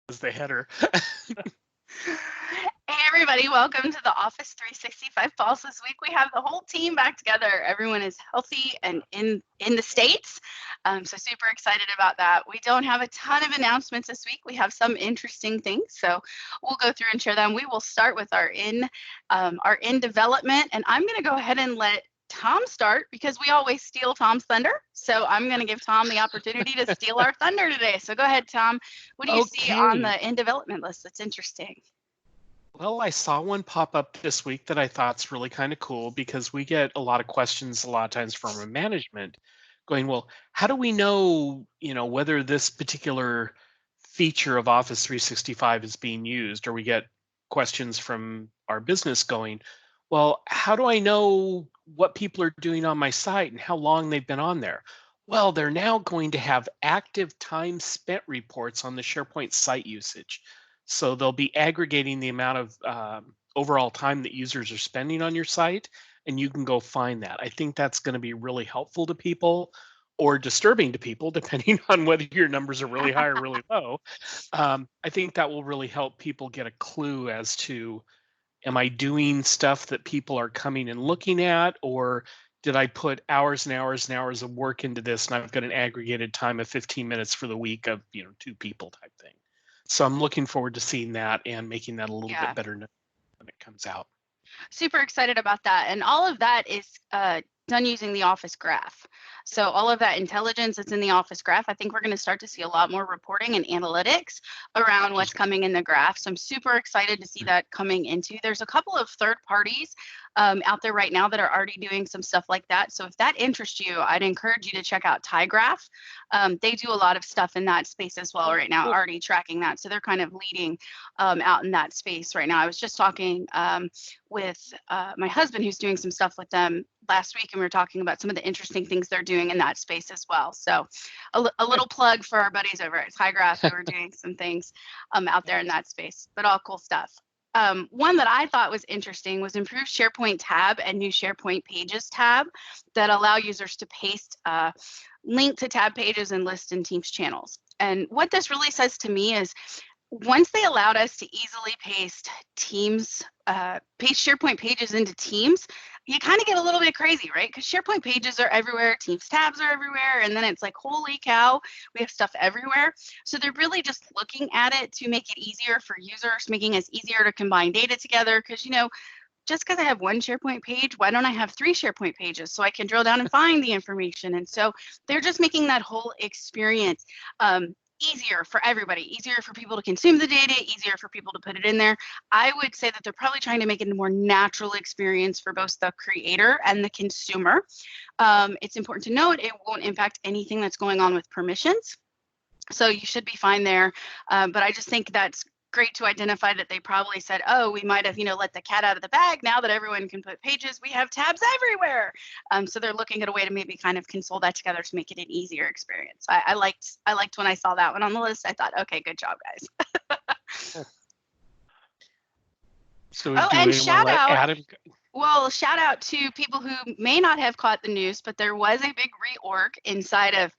as the header. Hey everybody, welcome to the Office 365 Pulse. This week we have the whole team back together. Everyone is healthy and in the States. So super excited about that. We don't have a ton of announcements this week. We have some interesting things. So we'll go through and share them. We will start with our in development. And I'm going to go ahead and let Tom start because we always steal Tom's thunder. So I'm going to give Tom the opportunity to steal our thunder today. So go ahead, Tom. What do you see on the in development list that's interesting? Well, I saw one pop up this week that I thought's really kind of cool because we get a lot of questions a lot of times from our management going, well, how do we know, whether this particular feature of Office 365 is being used? Or we get questions from our business going, well, how do I know what people are doing on my site and how long they've been on there? Well, they're now going to have active time spent reports on the SharePoint site usage. So they'll be aggregating the amount of overall time that users are spending on your site, and you can go find that. I think that's going to be really helpful to people or disturbing to people, depending on whether your numbers are really high or really low. I think that will really help people get a clue as to, am I doing stuff that people are coming and looking at, or did I put hours and hours and hours of work into this and I've got an aggregated time of 15 minutes for the week of, two people type thing. So I'm looking forward to seeing that and making that a little bit better known when it comes out. Super excited about that. And all of that is done using the Office Graph. So all of that intelligence that's in the Office Graph, I think we're going to start to see a lot more reporting and analytics around what's coming in the graph. So I'm super excited to see that coming into. There's a couple of third parties out there right now that are already doing some stuff like that. So if that interests you, I'd encourage you to check out tyGraph. They do a lot of stuff in that space as well right now, already tracking that. So they're kind of leading out in that space right now. I was just talking with my husband who's doing some stuff with them last week, and we were talking about some of the interesting things they're doing in that space as well. So a little plug for our buddies over at tyGraph who are doing some things out there in that space, but all cool stuff. One that I thought was interesting was improved SharePoint tab and new SharePoint pages tab that allow users to paste link to tab pages and list in Teams channels. And what this really says to me is once they allowed us to easily paste SharePoint pages into Teams, you kind of get a little bit crazy, right? Because SharePoint pages are everywhere, Teams tabs are everywhere, and then it's like, holy cow, we have stuff everywhere. So they're really just looking at it to make it easier for users, making it easier to combine data together. Because, just because I have one SharePoint page, why don't I have 3 SharePoint pages so I can drill down and find the information? And so they're just making that whole experience easier for everybody, easier for people to consume the data, easier for people to put it in there. I would say that they're probably trying to make it a more natural experience for both the creator and the consumer. It's important to note it won't impact anything that's going on with permissions. So you should be fine there. But I just think that's great to identify that they probably said, oh, we might have, let the cat out of the bag. Now that everyone can put pages, we have tabs everywhere. So they're looking at a way to maybe kind of console that together to make it an easier experience. I liked when I saw that one on the list. I thought, okay, good job, guys. So and shout out. Well, shout out to people who may not have caught the news, but there was a big reorg inside of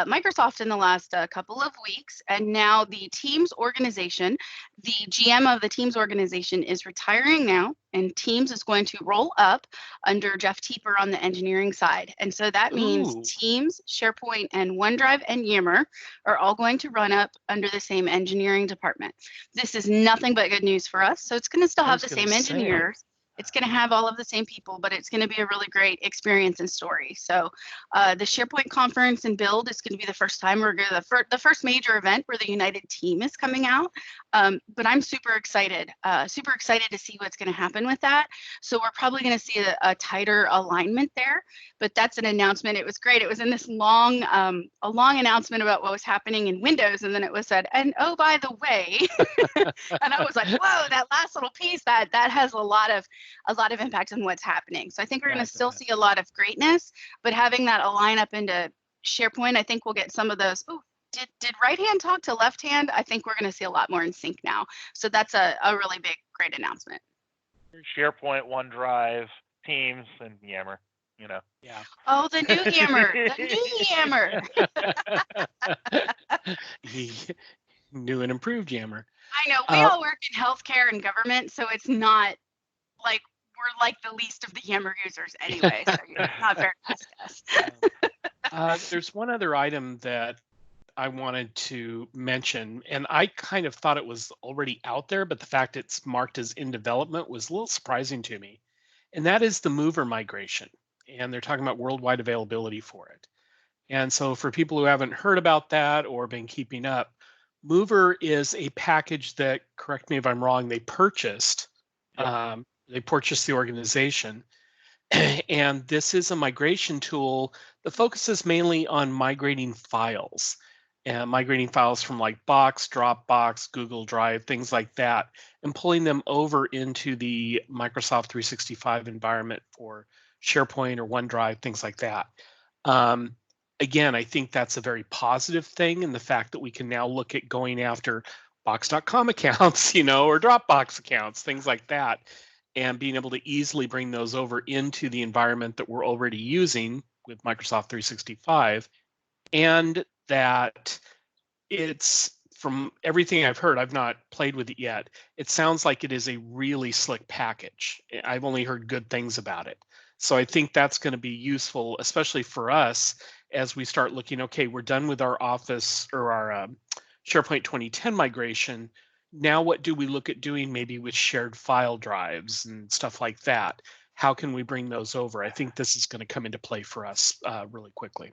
Microsoft in the last couple of weeks. And now the Teams organization, the GM of the Teams organization is retiring now, and Teams is going to roll up under Jeff Teeper on the engineering side. And so that means Teams, SharePoint, and OneDrive and Yammer are all going to run up under the same engineering department. This is nothing but good news for us. So it's going to still have the same engineers. It's going to have all of the same people, but it's going to be a really great experience and story. So the SharePoint conference and build is going to be the first time we're going to the first major event where the United team is coming out. But I'm super excited to see what's going to happen with that. So we're probably going to see a tighter alignment there. But that's an announcement. It was great. It was in this long announcement about what was happening in Windows, and then it was said, and oh, by the way, and I was like, whoa, that last little piece that has a lot of impact on what's happening. So I think we're going to still see a lot of greatness, but having that align up into SharePoint, I think we'll get some of those. Oh, did right hand talk to left hand? I think we're going to see a lot more in sync now. So that's a really big, great announcement. SharePoint, OneDrive, Teams, and Yammer. Yeah. Oh, the new Yammer. The new Yammer. New and improved Yammer. I know we all work in healthcare and government, so it's not like we're like the least of the Yammer users anyway. So it's not fair to discuss. There's one other item that I wanted to mention, and I kind of thought it was already out there, but the fact it's marked as in development was a little surprising to me. And that is the mover migration. And they're talking about worldwide availability for it. And so for people who haven't heard about that or been keeping up, Mover is a package that, correct me if I'm wrong, they purchased. Yep. They purchased the organization. And this is a migration tool that focuses mainly on migrating files and migrating files from like Box, Dropbox, Google Drive, things like that, and pulling them over into the Microsoft 365 environment for SharePoint or OneDrive, things like that. Again, I think that's a very positive thing, and the fact that we can now look at going after Box.com accounts, or Dropbox accounts, things like that, and being able to easily bring those over into the environment that we're already using with Microsoft 365. And that it's, from everything I've heard, I've not played with it yet, it sounds like it is a really slick package. I've only heard good things about it. So I think that's going to be useful, especially for us as we start looking, okay, we're done with our Office or our SharePoint 2010 migration. Now what do we look at doing maybe with shared file drives and stuff like that? How can we bring those over? I think this is going to come into play for us really quickly.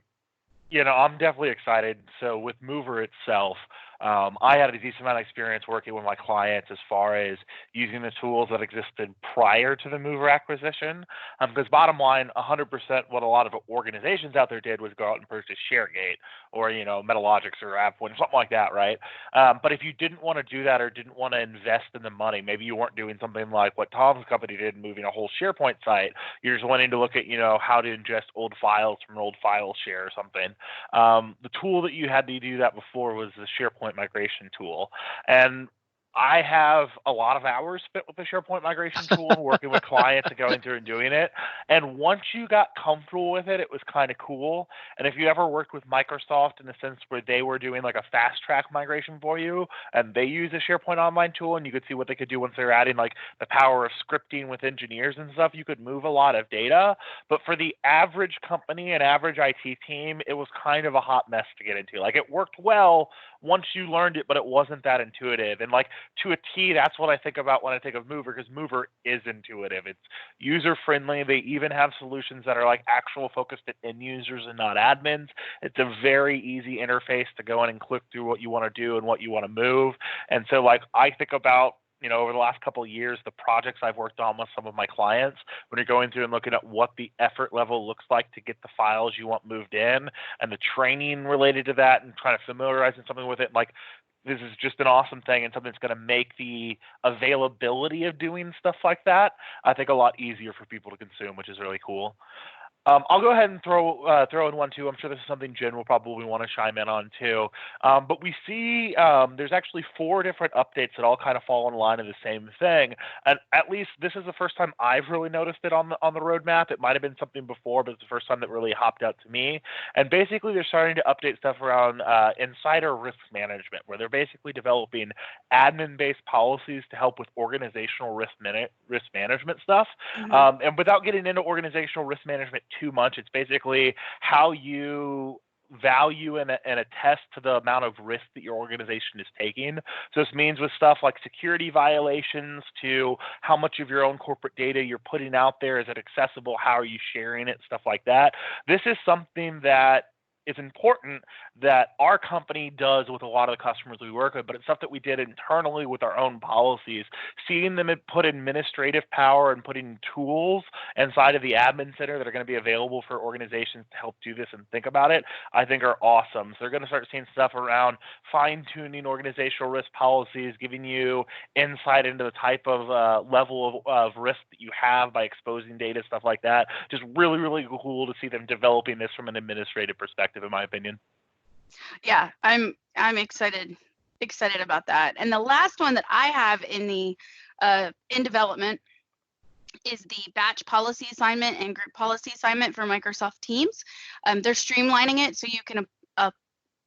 I'm definitely excited. So with Mover itself, I had a decent amount of experience working with my clients as far as using the tools that existed prior to the Mover acquisition. Because bottom line, 100% what a lot of organizations out there did was go out and purchase ShareGate or, Metalogix or AvePoint, something like that, right? But if you didn't want to do that or didn't want to invest in the money, maybe you weren't doing something like what Tom's company did, moving a whole SharePoint site. You're just wanting to look at, how to ingest old files from an old file share or something. The tool that you had to do that before was the SharePoint migration tool. And I have a lot of hours spent with the SharePoint migration tool and working with clients and going through and doing it. And once you got comfortable with it, it was kind of cool. And if you ever worked with Microsoft in the sense where they were doing like a fast track migration for you and they use a SharePoint Online tool and you could see what they could do once they're adding like the power of scripting with engineers and stuff, you could move a lot of data. But for the average company and average IT team, it was kind of a hot mess to get into. Like it worked well once you learned it, but it wasn't that intuitive. And like to a T, that's what I think about when I think of Mover, because Mover is intuitive. It's user friendly. They even have solutions that are like actual focused at end users and not admins. It's a very easy interface to go in and click through what you want to do and what you want to move. And so like I think about, over the last couple of years, the projects I've worked on with some of my clients, when you're going through and looking at what the effort level looks like to get the files you want moved in and the training related to that and trying to familiarize something with it, like this is just an awesome thing and something that's going to make the availability of doing stuff like that, I think, a lot easier for people to consume, which is really cool. I'll go ahead and throw in one too. I'm sure this is something Jen will probably want to chime in on too. But we see there's actually 4 different updates that all kind of fall in line of the same thing. And at least this is the first time I've really noticed it on the roadmap. It might have been something before, but it's the first time that really hopped out to me. And basically, they're starting to update stuff around insider risk management, where they're basically developing admin-based policies to help with organizational risk management stuff. Mm-hmm. And without getting into organizational risk management too much, it's basically how you value and attest to the amount of risk that your organization is taking. So this means with stuff like security violations to how much of your own corporate data you're putting out there, is it accessible, how are you sharing it, stuff like that. This is something that is important that our company does with a lot of the customers we work with, but it's stuff that we did internally with our own policies. Seeing them put administrative power and putting tools inside of the admin center that are going to be available for organizations to help do this and think about it, I think are awesome. So they're going to start seeing stuff around fine-tuning organizational risk policies, giving you insight into the type of level of risk that you have by exposing data, stuff like that. Just really, really cool to see them developing this from an administrative perspective, in my opinion. Yeah, I'm excited about that. And the last one that I have in development is the batch policy assignment and group policy assignment for Microsoft Teams. They're streamlining it so you can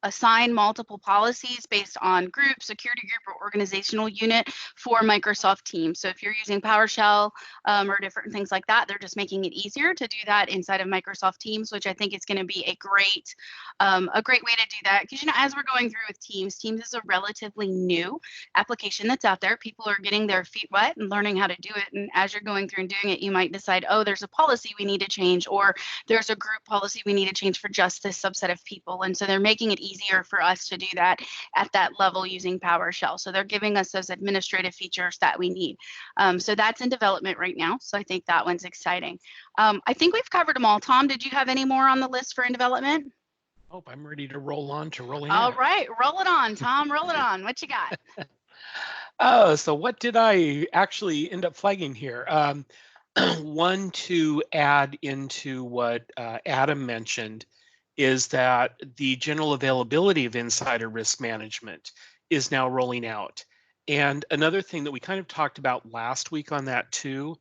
assign multiple policies based on group, security group, or organizational unit for Microsoft Teams. So if you're using PowerShell or different things like that, they're just making it easier to do that inside of Microsoft Teams, which I think is going to be a great way to do that. Because, as we're going through with Teams, Teams is a relatively new application that's out there. People are getting their feet wet and learning how to do it. And as you're going through and doing it, you might decide, oh, there's a policy we need to change, or there's a group policy we need to change for just this subset of people. And so they're making it easier for us to do that at that level using PowerShell. So they're giving us those administrative features that we need. So that's in development right now. So I think that one's exciting. I think we've covered them all. Tom, did you have any more on the list for in development? Oh, I'm ready to roll on to rolling All out. right, roll it on, Tom. Roll it on. What you got? Oh, so what did I actually end up flagging here? One to add into what Adam mentioned is that the general availability of insider risk management is now rolling out. And another thing that we kind of talked about last week on that too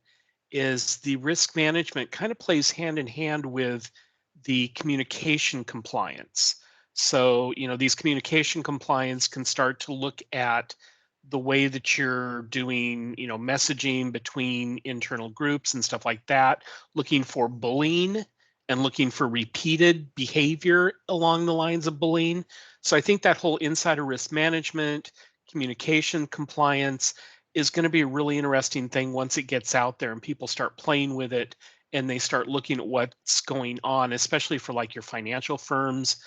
is the risk management kind of plays hand in hand with the communication compliance. So, these communication compliance can start to look at the way that you're doing, messaging between internal groups and stuff like that, looking for bullying and looking for repeated behavior along the lines of bullying. So I think that whole insider risk management, communication compliance is going to be a really interesting thing once it gets out there and people start playing with it and they start looking at what's going on, especially for like your financial firms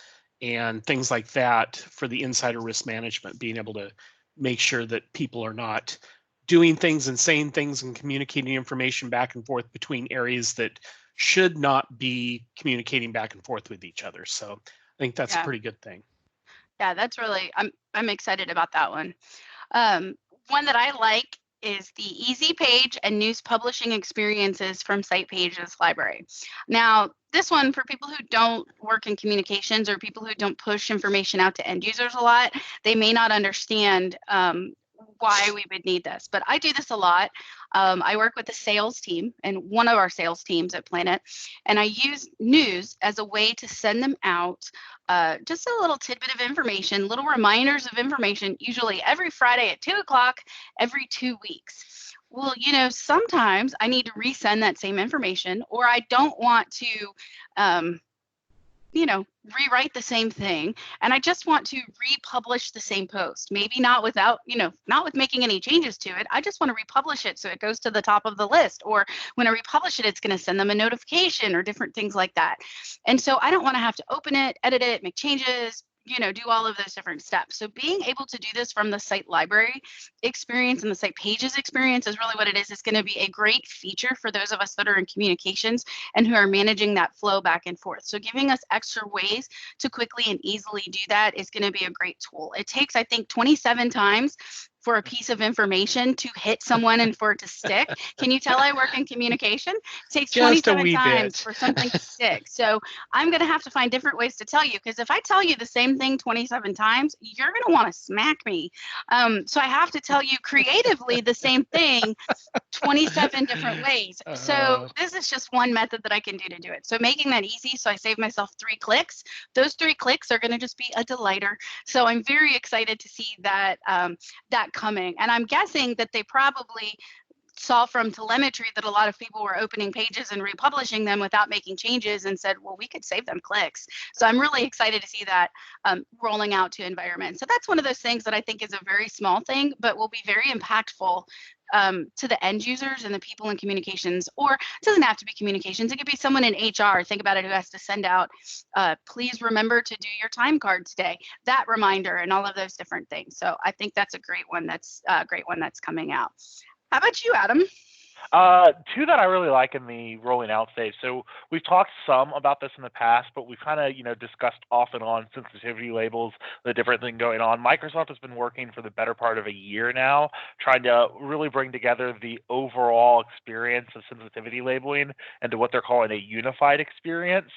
and things like that for the insider risk management, being able to make sure that people are not doing things and saying things and communicating information back and forth between areas that should not be communicating back and forth with each other. So I think that's a pretty good thing. Yeah, that's really, I'm excited about that one. One that I like is the Easy Page and News Publishing Experiences from SitePages Library. Now, this one, for people who don't work in communications or people who don't push information out to end users a lot, they may not understand why we would need this, but I do this a lot. I work with the sales team and one of our sales teams at Planet, and I use news as a way to send them out just a little tidbit of information, little reminders of information, usually every Friday at 2 o'clock, every 2 weeks. Well, sometimes I need to resend that same information, or I don't want to, rewrite the same thing. And I just want to republish the same post, maybe not without, not with making any changes to it. I just want to republish it so it goes to the top of the list. Or when I republish it, it's going to send them a notification or different things like that. And so I don't want to have to open it, edit it, make changes, do all of those different steps. So being able to do this from the site library experience and the SitePages experience is really what it is. It's going to be a great feature for those of us that are in communications and who are managing that flow back and forth. So giving us extra ways to quickly and easily do that is going to be a great tool. It takes, I think, 27 times for a piece of information to hit someone and for it to stick. Can you tell I work in communication? It takes 27 times for something to stick. So I'm going to have to find different ways to tell you, because if I tell you the same thing 27 times, you're going to want to smack me. So I have to tell you creatively the same thing 27 different ways. So this is just one method that I can do to do it. So making that easy, so I save myself 3 clicks. Those 3 clicks are going to just be a delighter. So I'm very excited to see that that coming. And I'm guessing that they probably saw from telemetry that a lot of people were opening pages and republishing them without making changes and said, well, we could save them clicks. So I'm really excited to see that rolling out to environment. So that's one of those things that I think is a very small thing, but will be very impactful to the end users and the people in communications. Or it doesn't have to be communications. It could be someone in HR. Think about it, who has to send out, please remember to do your time card today. That reminder and all of those different things. So I think that's a great one. That's a great one that's coming out. How about you, Adam? 2 that I really like in the rolling out stage. So we've talked some about this in the past, but we've kind of, discussed off and on sensitivity labels, the different thing going on. Microsoft has been working for the better part of a year now, trying to really bring together the overall experience of sensitivity labeling into what they're calling a unified experience.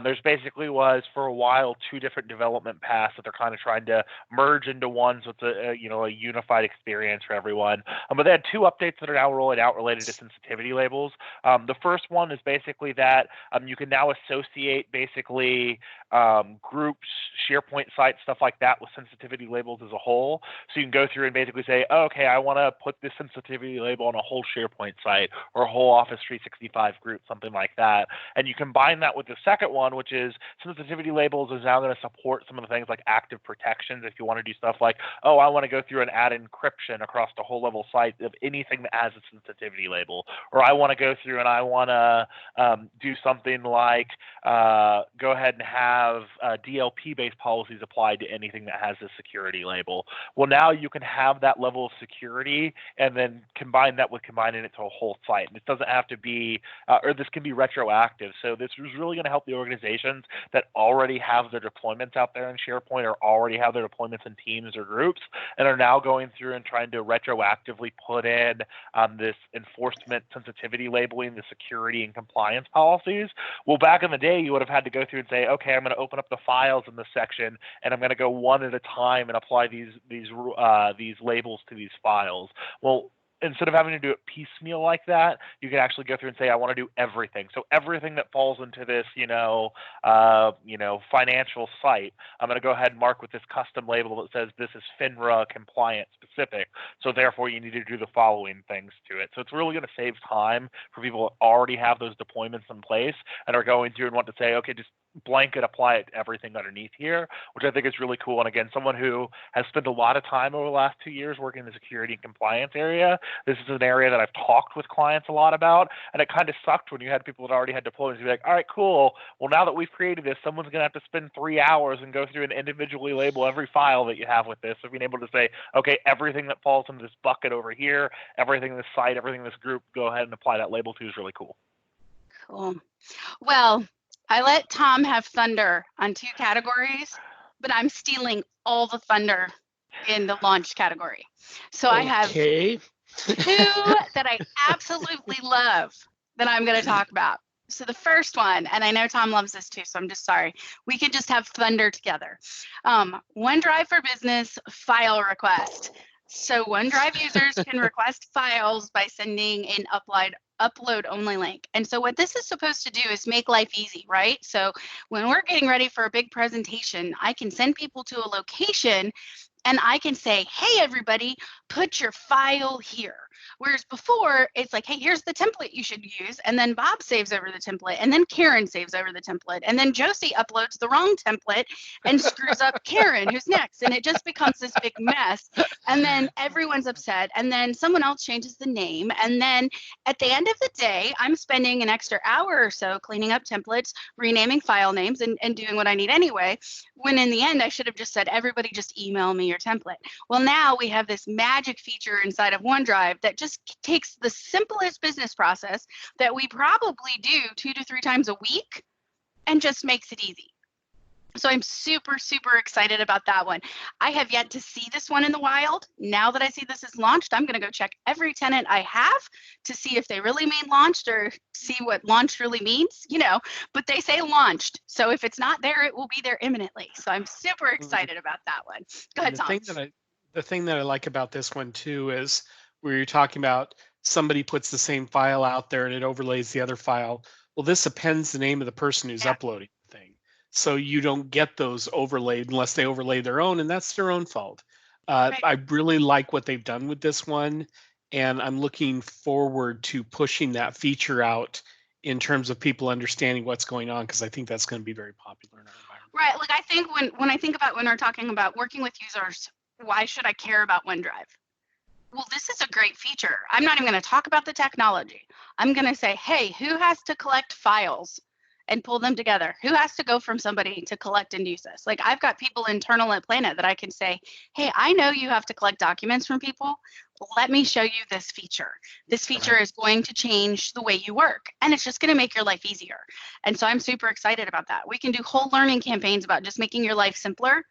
There's basically was for a while 2 different development paths that they're kind of trying to merge into one, so it's a unified experience for everyone. But they had 2 updates that are now rolling out related to sensitivity labels. The first one is basically that you can now associate basically groups, SharePoint sites, stuff like that with sensitivity labels as a whole. So you can go through and basically say, oh, okay, I want to put this sensitivity label on a whole SharePoint site or a whole Office 365 group, something like that. And you combine that with the second one, which is sensitivity labels is now going to support some of the things like active protections. If you want to do stuff like, oh, I want to go through and add encryption across the whole level site of anything that has a sensitivity label, or I want to go through and I want to do something like go ahead and have DLP-based policies applied to anything that has a security label. Well, now you can have that level of security and then combine that with combining it to a whole site. And it doesn't have to be, or this can be retroactive. So this is really going to help the organizations that already have their deployments out there in SharePoint or already have their deployments in teams or groups and are now going through and trying to retroactively put in this enforcement sensitivity labeling, the security and compliance policies. Well, back in the day, you would have had to go through and say, okay, I'm going to open up the files in this section, and I'm going to go one at a time and apply these labels to these files. Well, instead of having to do it piecemeal like that, you can actually go through and say, I want to do everything. So everything that falls into this, financial site, I'm going to go ahead and mark with this custom label that says this is FINRA compliant specific. So therefore, you need to do the following things to it. So it's really going to save time for people that already have those deployments in place and are going through and want to say, okay, just blanket apply it to everything underneath here, which I think is really cool. And again, someone who has spent a lot of time over the last 2 years working in the security and compliance area, this is an area that I've talked with clients a lot about. And it kind of sucked when you had people that already had deployments be like, all right, cool. Well, now that we've created this, someone's going to have to spend 3 hours and go through and individually label every file that you have with this. So being able to say, okay, everything that falls into this bucket over here, everything in this site, everything in this group, go ahead and apply that label to is really cool. Cool. Well, I let Tom have thunder on 2 categories, but I'm stealing all the thunder in the launch category. So I have 2 that I absolutely love that I'm going to talk about. So the first one, and I know Tom loves this too, so I'm just sorry. We could just have thunder together. OneDrive for Business file request. So OneDrive users can request files by sending an upload only link. And so what this is supposed to do is make life easy, right? So when we're getting ready for a big presentation, I can send people to a location and I can say, hey, everybody, put your file here. Whereas before, it's like, hey, here's the template you should use. And then Bob saves over the template. And then Karen saves over the template. And then Josie uploads the wrong template and screws up Karen, who's next. And it just becomes this big mess. And then everyone's upset. And then someone else changes the name. And then at the end of the day, I'm spending an extra hour or so cleaning up templates, renaming file names, and doing what I need anyway. When in the end, I should have just said, everybody just email me your template. Well, now we have this magic feature inside of OneDrive that just takes the simplest business process that we probably do 2 to 3 times a week and just makes it easy. So I'm super, super excited about that one. I have yet to see this one in the wild. Now that I see this is launched, I'm going to go check every tenant I have to see if they really mean launched or see what launched really means, but they say launched. So if it's not there, it will be there imminently. So I'm super excited about that one. Go ahead, Tom. The thing that I like about this one too is where you're talking about somebody puts the same file out there and it overlays the other file. Well, this appends the name of the person who's uploading the thing. So you don't get those overlaid unless they overlay their own, and that's their own fault. Right. I really like what they've done with this one, and I'm looking forward to pushing that feature out in terms of people understanding what's going on, because I think that's going to be very popular in our environment. Right. Like I think when we're talking about working with users, why should I care about OneDrive? Well, this is a great feature. I'm not even going to talk about the technology. I'm going to say, hey, who has to collect files and pull them together? Who has to go from somebody to collect and use this? Like I've got people internal at Planet that I can say, hey, I know you have to collect documents from people. Let me show you this feature. This feature is going to change the way you work, and it's just going to make your life easier. And so I'm super excited about that. We can do whole learning campaigns about just making your life simpler.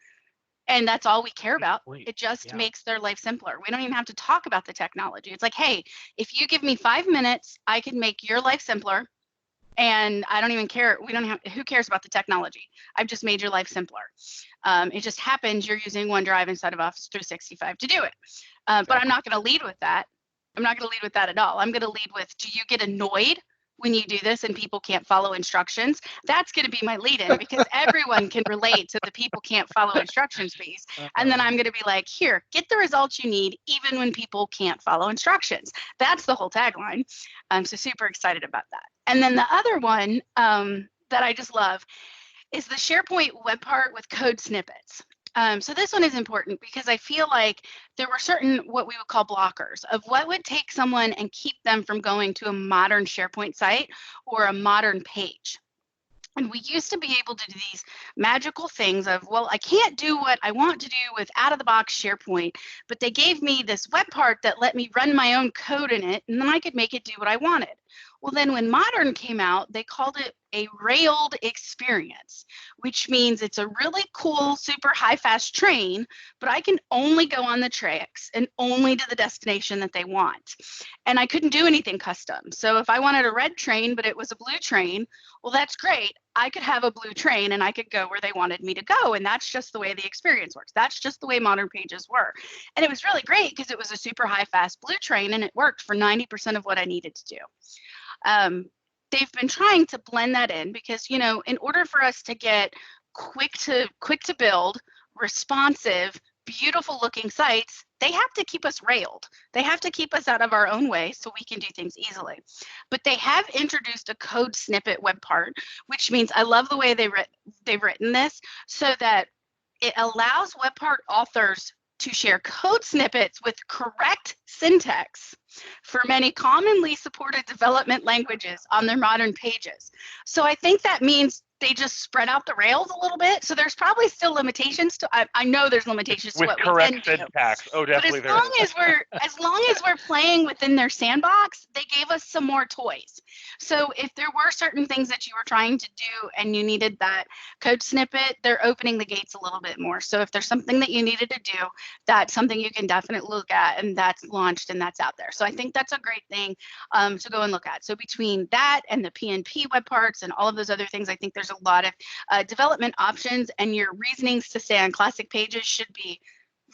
And that's all we care about. It just makes their life simpler. We don't even have to talk about the technology. It's like, hey, if you give me 5 minutes, I can make your life simpler. And I don't even care. Who cares about the technology? I've just made your life simpler. It just happens you're using OneDrive instead of Office 365 to do it. But I'm not going to lead with that. I'm not going to lead with that at all. I'm going to lead with, do you get annoyed when you do this and people can't follow instructions, that's going to be my lead-in, because everyone can relate to the people can't follow instructions piece. And then I'm going to be like, here, get the results you need, even when people can't follow instructions. That's the whole tagline. So super excited about that. And then the other one that I just love is the SharePoint web part with code snippets. So this one is important because I feel like there were certain what we would call blockers of what would take someone and keep them from going to a modern SharePoint site or a modern page. And we used to be able to do these magical things of, well, I can't do what I want to do with out-of-the-box SharePoint, but they gave me this web part that let me run my own code in it, and then I could make it do what I wanted. Well, then when Modern came out, they called it a railed experience, which means it's a really cool, super high fast train, but I can only go on the tracks and only to the destination that they want. And I couldn't do anything custom. So if I wanted a red train, but it was a blue train, well, that's great. I could have a blue train and I could go where they wanted me to go. And that's just the way the experience works. That's just the way Modern Pages were. And it was really great because it was a super high fast blue train and it worked for 90% of what I needed to do. They've been trying to blend that in because, you know, in order for us to get quick to build, responsive, beautiful looking sites, they have to keep us railed. They have to keep us out of our own way so we can do things easily. But they have introduced a code snippet web part, which means I love the way they've written this so that it allows web part authors to share code snippets with correct syntax for many commonly supported development languages on their Modern Pages. So I think that means they just spread out the rails a little bit. So there's probably still limitations to, I know there's limitations to what we can do. With correct syntax. Oh, definitely. But as long as we're playing within their sandbox, they gave us some more toys. So if there were certain things that you were trying to do and you needed that code snippet, they're opening the gates a little bit more. So if there's something that you needed to do, that's something you can definitely look at, and that's launched and that's out there. So I think that's a great thing to go and look at. So between that and the PNP web parts and all of those other things, I think there's a lot of development options, and your reasonings to stay on classic pages should be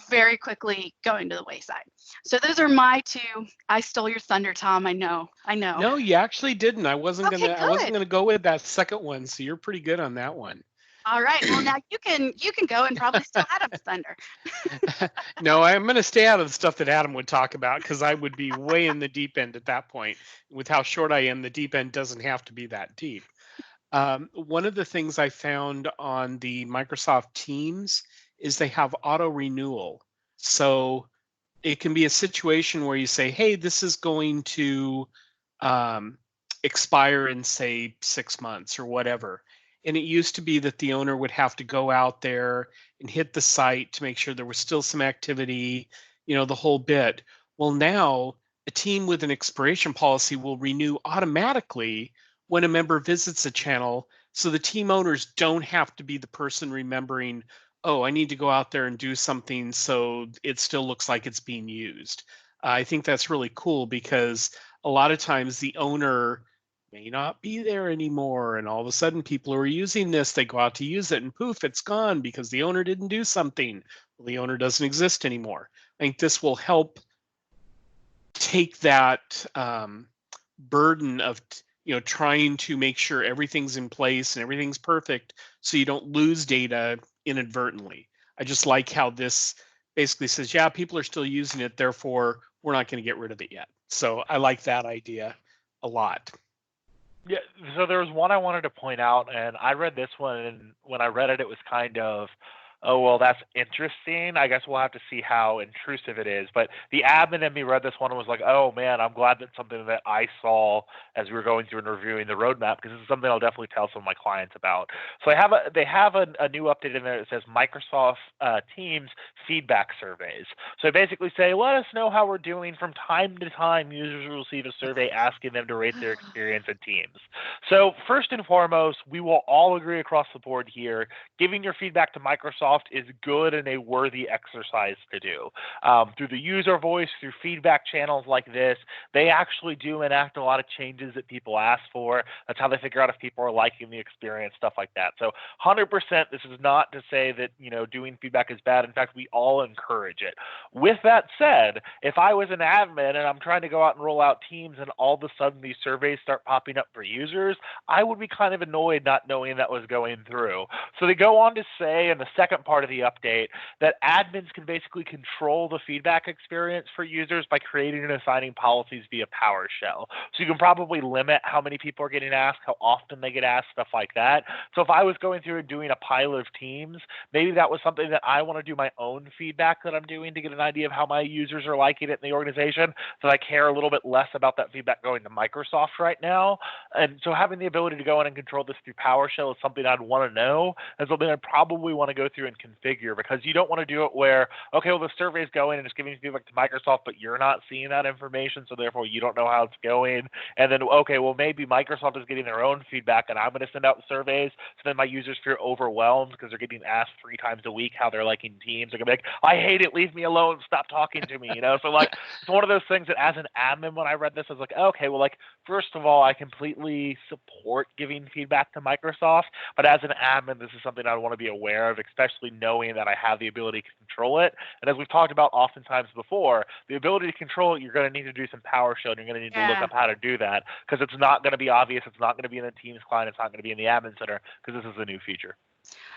very quickly going to the wayside. So those are my two. I stole your thunder, Tom. I know. No, you actually didn't. I wasn't Okay, gonna go with that second one. So you're pretty good on that one. All right. Well, now you can go and probably steal Adam's thunder. No, I'm going to stay out of the stuff that Adam would talk about because I would be way in the deep end at that point. With how short I am, the deep end doesn't have to be that deep. One of the things I found on the Microsoft Teams is they have auto renewal. So it can be a situation where you say, hey, this is going to expire in, say, 6 months or whatever. And it used to be that the owner would have to go out there and hit the site to make sure there was still some activity, you know, the whole bit. Well, now a team with an expiration policy will renew automatically when a member visits a channel, so the team owners don't have to be the person remembering, oh, I need to go out there and do something so it still looks like it's being used. I think that's really cool because a lot of times the owner may not be there anymore, and all of a sudden people who are using this, they go out to use it and poof, it's gone because the owner didn't do something. Well, the owner doesn't exist anymore. I think this will help take that burden of trying to make sure everything's in place and everything's perfect so you don't lose data inadvertently. I just like how this basically says, yeah, people are still using it, therefore we're not going to get rid of it yet. So I like that idea a lot. Yeah, so there was one I wanted to point out, and I read this one, and when I read it, it was kind of, oh, well, that's interesting. I guess we'll have to see how intrusive it is. But the admin in me read this one and was like, oh, man, I'm glad that's something that I saw as we were going through and reviewing the roadmap, because this is something I'll definitely tell some of my clients about. So they have a new update in there that says Microsoft Teams feedback surveys. So they basically say, let us know how we're doing. From time to time, users will receive a survey asking them to rate their experience in Teams. So first and foremost, we will all agree across the board here, giving your feedback to Microsoft Microsoft is good and a worthy exercise to do. Through the user voice, through feedback channels like this, they actually do enact a lot of changes that people ask for. That's how they figure out if people are liking the experience, stuff like that. So 100%, this is not to say that, doing feedback is bad. In fact, we all encourage it. With that said, if I was an admin and I'm trying to go out and roll out teams and all of a sudden these surveys start popping up for users, I would be kind of annoyed not knowing that was going through. So they go on to say in the second part of the update that admins can basically control the feedback experience for users by creating and assigning policies via PowerShell. So you can probably limit how many people are getting asked, how often they get asked, stuff like that. So if I was going through and doing a pilot of teams, maybe that was something that I want to do my own feedback that I'm doing to get an idea of how my users are liking it in the organization, so I care a little bit less about that feedback going to Microsoft right now. And so having the ability to go in and control this through PowerShell is something I'd want to know, and something I'd probably want to go through and configure, because you don't want to do it where, okay, well, the survey is going and it's giving feedback to Microsoft, but you're not seeing that information, so therefore you don't know how it's going. And then, okay, well, maybe Microsoft is getting their own feedback and I'm going to send out surveys, so then my users feel overwhelmed because they're getting asked 3 times a week how they're liking teams. They're going to be like, I hate it, leave me alone, stop talking to me, So like, it's one of those things that as an admin, when I read this, I was like, okay, well, like, first of all, I completely support giving feedback to Microsoft, but as an admin, this is something I want to be aware of, especially knowing that I have the ability to control it. And as we've talked about oftentimes before, the ability to control it, you're going to need to do some PowerShell, and you're going to need to look up how to do that, because it's not going to be obvious. It's not going to be in the Teams client. It's not going to be in the admin center, because this is a new feature.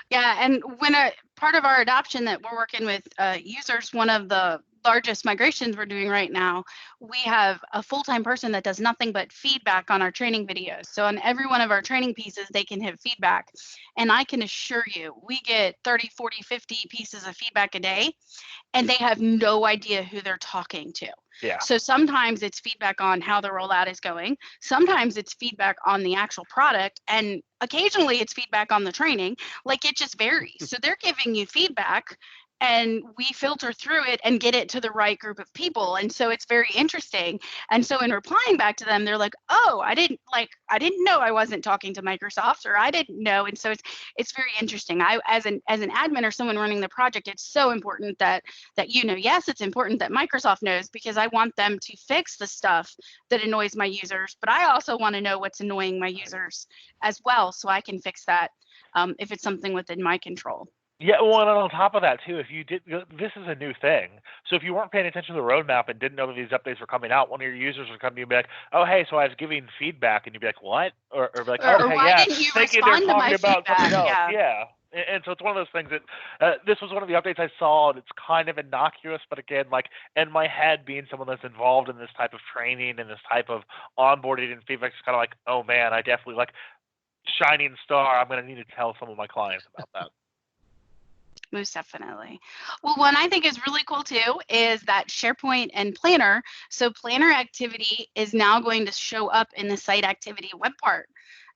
Yeah, and when part of our adoption that we're working with users, one of the largest migrations we're doing right now, we have a full-time person that does nothing but feedback on our training videos. So on every one of our training pieces, they can hit feedback. And I can assure you, we get 30, 40, 50 pieces of feedback a day, and they have no idea who they're talking to. Yeah. So sometimes it's feedback on how the rollout is going. Sometimes it's feedback on the actual product, and occasionally it's feedback on the training. Like, it just varies. So they're giving you feedback, and we filter through it and get it to the right group of people. And so it's very interesting. And so in replying back to them, they're like, oh, I didn't know I wasn't talking to Microsoft, or I didn't know. And so it's very interesting. I, as an admin or someone running the project, it's so important that yes, it's important that Microsoft knows, because I want them to fix the stuff that annoys my users, but I also want to know what's annoying my users as well, so I can fix that if it's something within my control. Yeah, well, and on top of that too, if you did, this is a new thing. So if you weren't paying attention to the roadmap and didn't know that these updates were coming out, one of your users would come to you and be like, "Oh, hey, so I was giving feedback," and you'd be like, "What?" Or be like, or "Okay, why yeah, didn't you thinking they're respond to my talking about something feedback?" else." Yeah. And so it's one of those things that this was one of the updates I saw, and it's kind of innocuous, but again, like, in my head, being someone that's involved in this type of training and this type of onboarding and feedback, is kind of like, oh man, I definitely, like, shining star. I'm going to need to tell some of my clients about that. Most definitely. Well, one I think is really cool too is that SharePoint and Planner. So Planner activity is now going to show up in the site activity web part.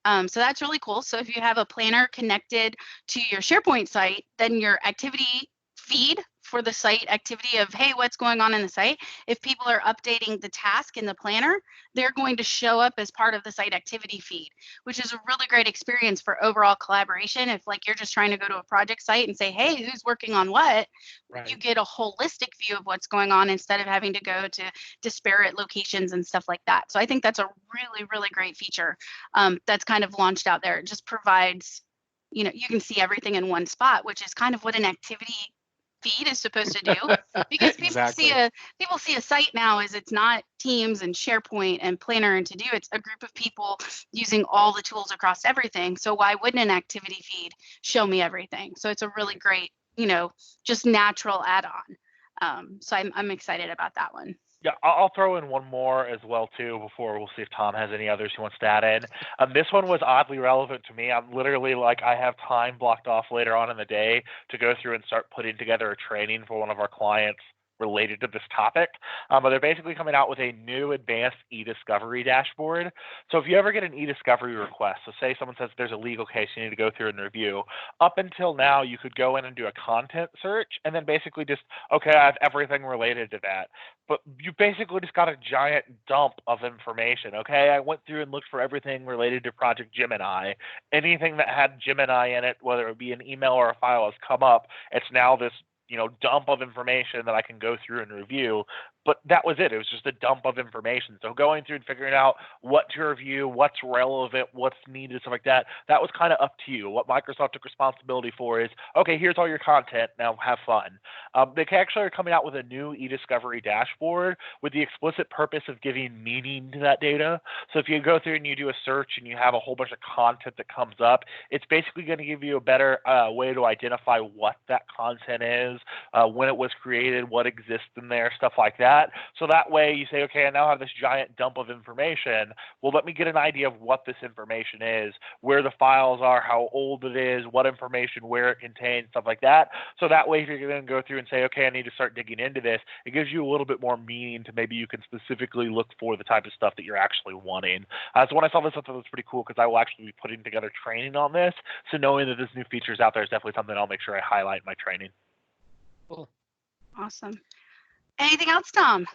So that's really cool. So if you have a planner connected to your SharePoint site, then your activity feed for the site activity of, hey, what's going on in the site, if people are updating the task in the planner, they're going to show up as part of the site activity feed, which is a really great experience for overall collaboration. If, like, you're just trying to go to a project site and say, hey, who's working on what, right, you get a holistic view of what's going on instead of having to go to disparate locations and stuff like that. So I think that's a really, really great feature that's kind of launched out there. It just provides, you can see everything in one spot, which is kind of what an activity feed is supposed to do, because Exactly. people see a site now as it's not Teams and SharePoint and Planner and To Do. It's a group of people using all the tools across everything. So why wouldn't an activity feed show me everything? So it's a really great, just natural add-on. So I'm excited about that one. Yeah, I'll throw in one more as well too before we'll see if Tom has any others he wants to add in. This one was oddly relevant to me. I'm literally, like, I have time blocked off later on in the day to go through and start putting together a training for one of our clients related to this topic, but they're basically coming out with a new advanced e-discovery dashboard. So if you ever get an e-discovery request, so say someone says there's a legal case you need to go through and review, up until now you could go in and do a content search and then basically just, okay, I have everything related to that. But you basically just got a giant dump of information. Okay, I went through and looked for everything related to Project Gemini. Anything that had Gemini in it, whether it be an email or a file, has come up. It's now this dump of information that I can go through and review. But that was it. It was just a dump of information. So going through and figuring out what to review, what's relevant, what's needed, stuff like that, that was kind of up to you. What Microsoft took responsibility for is, okay, here's all your content. Now have fun. They actually are coming out with a new e-discovery dashboard with the explicit purpose of giving meaning to that data. So if you go through and you do a search and you have a whole bunch of content that comes up, it's basically going to give you a better way to identify what that content is, when it was created, what exists in there, stuff like that. So that way you say, okay, I now have this giant dump of information. Well, let me get an idea of what this information is, where the files are, how old it is, what information, where it contains, stuff like that. So that way if you're going to go through and say, okay, I need to start digging into this, it gives you a little bit more meaning to maybe you can specifically look for the type of stuff that you're actually wanting. So when I saw this, I thought it was pretty cool because I will actually be putting together training on this. So knowing that this new feature is out there is definitely something I'll make sure I highlight in my training. Cool. Awesome. Anything else, Tom?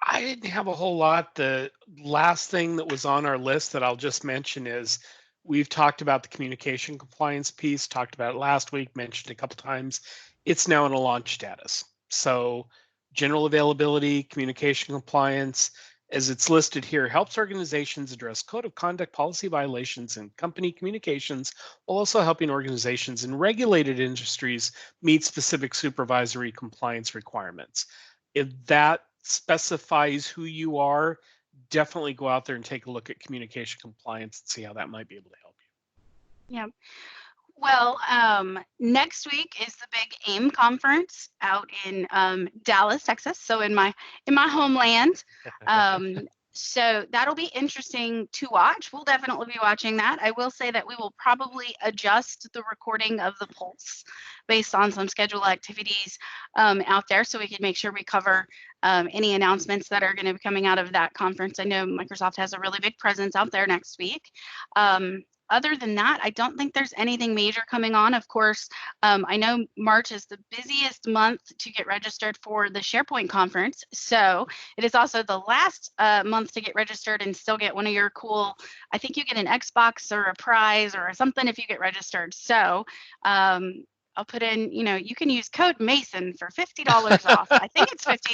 I didn't have a whole lot. The last thing that was on our list that I'll just mention is we've talked about the communication compliance piece, talked about it last week, mentioned it a couple times. It's now in a launch status. So general availability, communication compliance, as it's listed here, helps organizations address code of conduct policy violations in company communications, while also helping organizations in regulated industries meet specific supervisory compliance requirements. If that specifies who you are, definitely go out there and take a look at communication compliance and see how that might be able to help you. Yeah. Well, next week is the big AIM conference out in Dallas, Texas. So in my homeland. So that'll be interesting to watch. We'll definitely be watching that. I will say that we will probably adjust the recording of the Pulse based on some scheduled activities out there, so we can make sure we cover any announcements that are going to be coming out of that conference. I know Microsoft has a really big presence out there next week. Other than that, I don't think there's anything major coming on. Of course, I know March is the busiest month to get registered for the SharePoint conference. So it is also the last month to get registered and still get one of your cool, I think you get an Xbox or a prize or something if you get registered. So I'll put in, you can use code Mason for $50 off. I think it's 50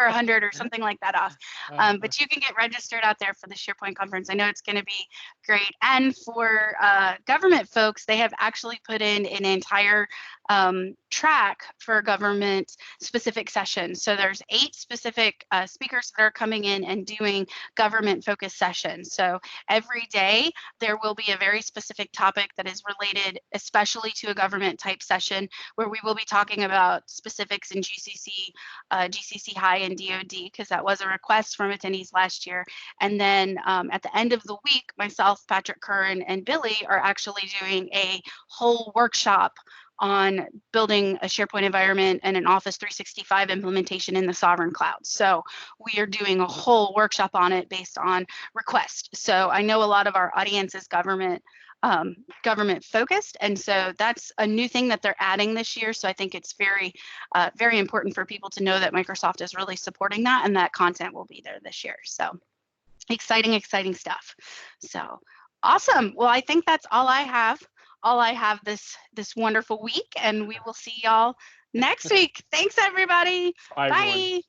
or 100 or something like that off. But you can get registered out there for the SharePoint conference. I know it's going to be great. And for government folks, they have actually put in an entire track for government specific sessions. So there's 8 specific speakers that are coming in and doing government focused sessions. So every day there will be a very specific topic that is related especially to a government type session, where we will be talking about specifics in GCC, GCC High and DoD, because that was a request from attendees last year. And then at the end of the week, myself, Patrick Curran, and Billy are actually doing a whole workshop on building a SharePoint environment and an Office 365 implementation in the sovereign cloud. So we are doing a whole workshop on it based on request. So I know a lot of our audience is government focused, and so that's a new thing that they're adding this year. So I think it's very important for people to know that Microsoft is really supporting that, and that content will be there this year. So exciting stuff. So awesome. Well, I think that's all I have this wonderful week, and we will see y'all next week. Thanks everybody. Bye. Bye.